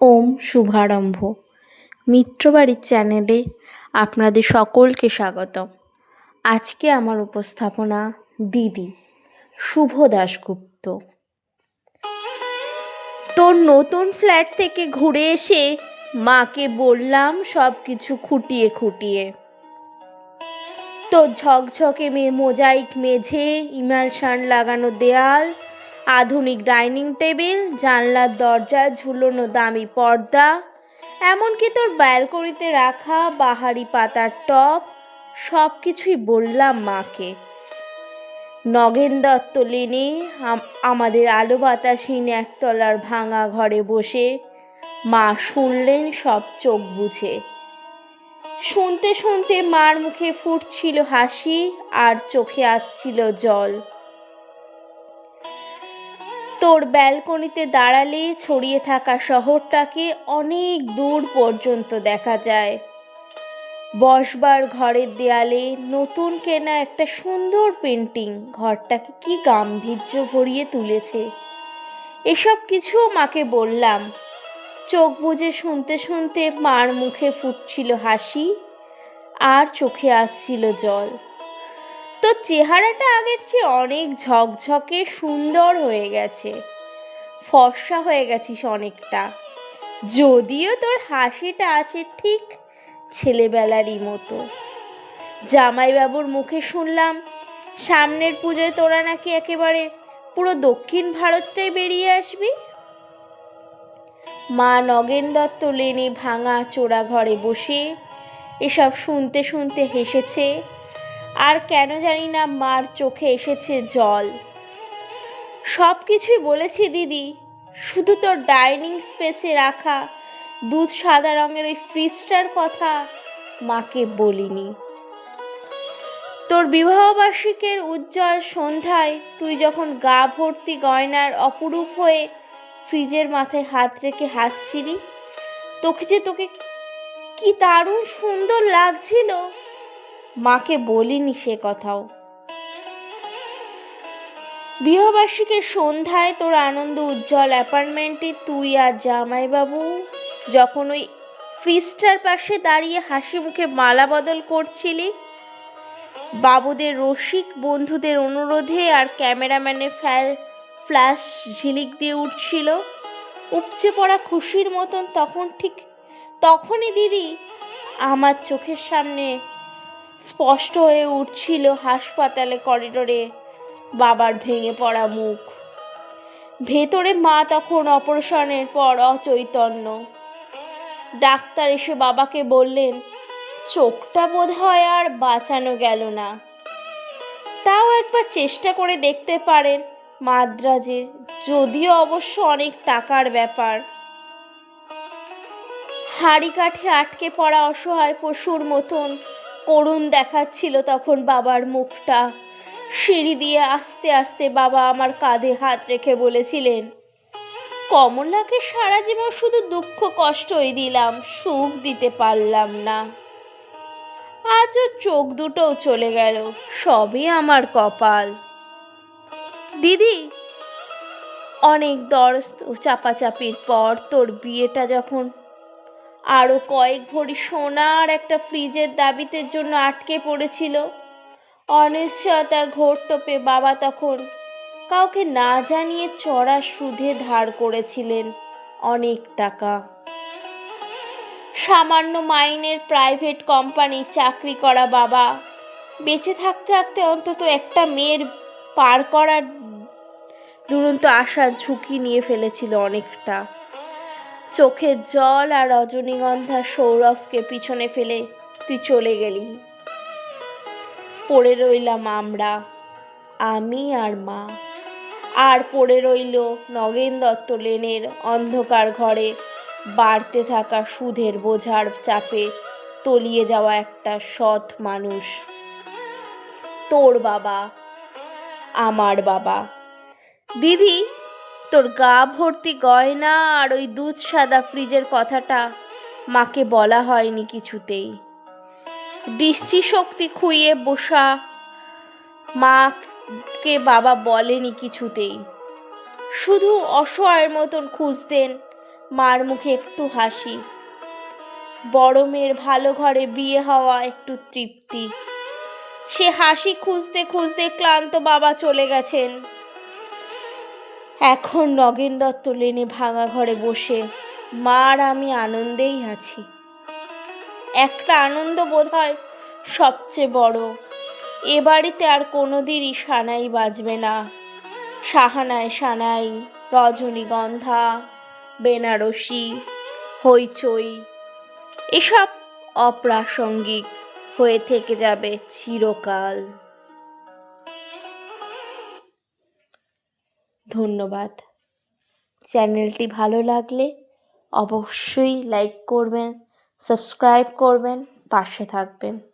ওম শুভারম্ভ। মিত্রবাড়ির চ্যানেলে আপনাদের সকলকে স্বাগতম। আজকে আমার উপস্থাপনা দিদি শুভ দাশগুপ্ত। তোর নতুন ফ্ল্যাট থেকে ঘুরে এসে মাকে বললাম সব কিছু খুঁটিয়ে খুঁটিয়ে। তোর ঝকঝকে মোজাইক মেঝে, ইমালশন লাগানো দেয়াল, আধুনিক ডাইনিং টেবিল, জানলার দরজায় ঝুলোনো দামি পর্দা, এমনকি তোর ব্যালকনিতে রাখা বাহারি পাতার টব, সব কিছুই বললাম মাকে। নগেন দত্ত লেনে আমাদের আলো বাতাসহীন একতলার ভাঙা ঘরে বসে মা শুনলেন সব চোখ বুঝে। শুনতে শুনতে মার মুখে ফুটছিল হাসি আর চোখে আসছিল জল। তোর ব্যালকনিতে দাঁড়ালে ছড়িয়ে থাকা শহরটাকে অনেক দূর পর্যন্ত দেখা যায়। বসবার ঘরের দেয়ালে নতুন কেনা একটা সুন্দর পেন্টিং ঘরটাকে কি গাম্ভীর্য ভরিয়ে তুলেছে। এসব কিছুও মাকে বললাম। চোখ বুজে শুনতে শুনতে মার মুখে ফুটছিল হাসি আর চোখে আসছিল জল। তোর চেহারাটা আগের চেয়ে অনেক ঝকঝকে সুন্দর হয়ে গেছে, ফর্সা হয়ে গেছিস অনেকটা। যদিও তোর হাসিটা আছে ঠিক ছেলেবেলারই মতো। জামাইবাবুর মুখে শুনলাম সামনের পুজোয় তোরা নাকি একেবারে পুরো দক্ষিণ ভারতটাই বেরিয়ে আসবি। মা নগেন দত্ত লেনে ভাঙা চোরা ঘরে বসে এসব শুনতে শুনতে হেসেছে, আর কেন জানি না মার চোখে এসেছে জল। সব কিছুই বলেছি দিদি, শুধু তোর ডাইনিং স্পেসে রাখা দুধ সাদা রঙের ওই ফ্রিজটার কথা মাকে বলিনি। তোর বিবাহবার্ষিকীর উজ্জ্বল সন্ধ্যায় তুই যখন গা ভর্তি গয়নার অপরূপ হয়ে ফ্রিজের মাথায় হাত রেখে হাসছিলি, তোকে কি দারুণ সুন্দর লাগছিল, মাকে বলিনি সে কথাও। বিবাহবার্ষিকীর সন্ধ্যায় তোর আনন্দ উজ্জ্বল অ্যাপার্টমেন্টে তুই আর জামাইবাবু যখন ওই ফ্রিজটার পাশে দাঁড়িয়ে হাসি মুখে মালা বদল করছিলি, বাবুদের রসিক বন্ধুদের অনুরোধে আর ক্যামেরাম্যানের ফ্ল্যাশ ঝিলিক দিয়ে উঠছিল উপচে পড়া খুশির মতন, তখনই দিদি আমার চোখের সামনে স্পষ্ট হয়ে উঠছিল হাসপাতালে করিডোরে বাবার ভেঙে পড়া মুখ। ভেতরে মা তখন অপারেশনের পর অচৈতন্য। ডাক্তার এসে বাবাকে বললেন চোখটা বোধহয় আর বাঁচানো গেল না, তাও একবার চেষ্টা করে দেখতে পারেন মাদ্রাজে, যদিও অবশ্য অনেক টাকার ব্যাপার। হাড়ি কাঠে আটকে পড়া অসহায় পশুর মতন করুণ দেখাচ্ছিল তখন বাবার মুখটা। সিঁড়ি দিয়ে আস্তে আস্তে বাবা আমার কাঁধে হাত রেখে বলেছিলেন, কমলাকে সারা জীবন শুধু দুঃখ কষ্টই দিলাম, সুখ দিতে পারলাম না। আজ ওর চোখ দুটোও চলে গেল, সবই আমার কপাল। দিদি, অনেক দরদ ও চাপাচাপির পর তোর বিয়েটা যখন আরো কয়েক ভরি সোনার একটা ফ্রিজের দাবিতের জন্য আটকে পড়েছিল, অনিশ্চয়তার ঘোর টোপে বাবা তখন কাউকে না জানিয়ে চড়া সুদে ধার করেছিলেন অনেক টাকা। সামান্য মাইনের প্রাইভেট কোম্পানি চাকরি করা বাবা বেঁচে থাকতে থাকতে অন্তত একটা মেয়ের পার করার দুরন্ত আশার ঝুঁকি নিয়ে ফেলেছিল অনেকটা। চোখের জল আর রজনীগন্ধা সৌরভকে পিছনে ফেলে তুই চলে গেলি। পড়ে রইলাম আমরা, আমি আর মা, আর পড়ে রইল নগেন দত্ত লেনের অন্ধকার ঘরে বাড়তে থাকা সুদের বোঝার চাপে তলিয়ে যাওয়া একটা সৎ মানুষ। তোর বাবা, আমার বাবা। দিদি, তোর গা ভর্তি গয়না আর ওই দুধ সাদা ফ্রিজের কথাটা মাকে বলা হয়নি কিছুতেই। দৃষ্টিশক্তি খুইয়ে বসা মাকে বাবা বলেনি কিছুতেই, শুধু অসহায়ের মতন খুঁজতেন মার মুখে একটু হাসি, বড় মেয়ের ভালো ঘরে বিয়ে হওয়া একটু তৃপ্তি। সে হাসি খুঁজতে খুঁজতে ক্লান্ত বাবা চলে গেছেন। এখন নগেন দত্ত লেনে ভাঙা ঘরে বসে মা আর আমি আনন্দেই আছি। একটা আনন্দ বোধহয় সবচেয়ে বড়, এ বাড়িতে আর কোনোদিনই সানাই বাজবে না। সাহানায় সানাই, রজনীগন্ধা, বেনারসি, হইচই এসব অপ্রাসঙ্গিক হয়ে থেকে যাবে চিরকাল। ধন্যবাদ। চ্যানেলটি ভালো লাগলে অবশ্যই লাইক করবেন, সাবস্ক্রাইব করবেন, পাশে থাকবেন।